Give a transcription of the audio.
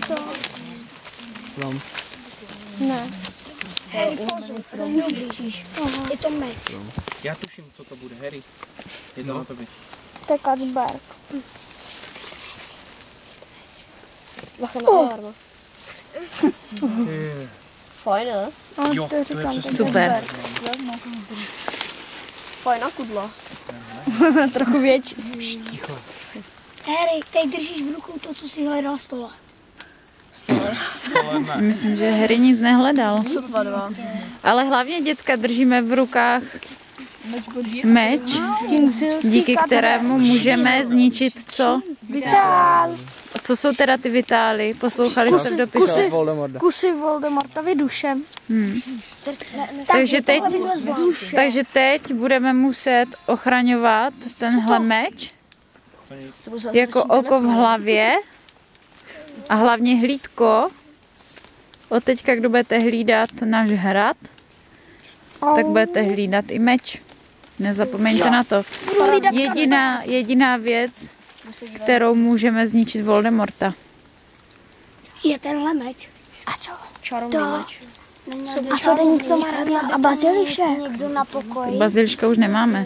to. Strom. Ne. Harry, pozor, neublížíš. Je to meč. Já tuším, co to bude, Harry. Je to na tobě. To je Kacberg. Bacha na alarma. Fajn, ne? Jo, to je přesně. Super. Fajná kudla. Trochu větší. Ticho. Harry, teď držíš v rukou to, co jsi hledal 100 let. Myslím, že Harry nic nehledal. Sotva 2. Ale hlavně děcka držíme v rukách meč, díky kterému můžeme zničit co? Vitál. Co jsou teda ty vitály? Poslouchali jste v dopise? Kusy Voldemortovy dušem. Takže teď budeme muset ochraňovat tenhle meč jako oko v hlavě a hlavně hlídko. Od teďka, kdo budete hlídat náš hrad, tak budete hlídat i meč. Nezapomeňte na to. Jediná věc, kterou můžeme zničit Voldemorta. Je tenhle meč. A co? Čarovný meč. A co Deník to má rád a Baziliše? Někdo na pokoji. Baziliška už nemáme.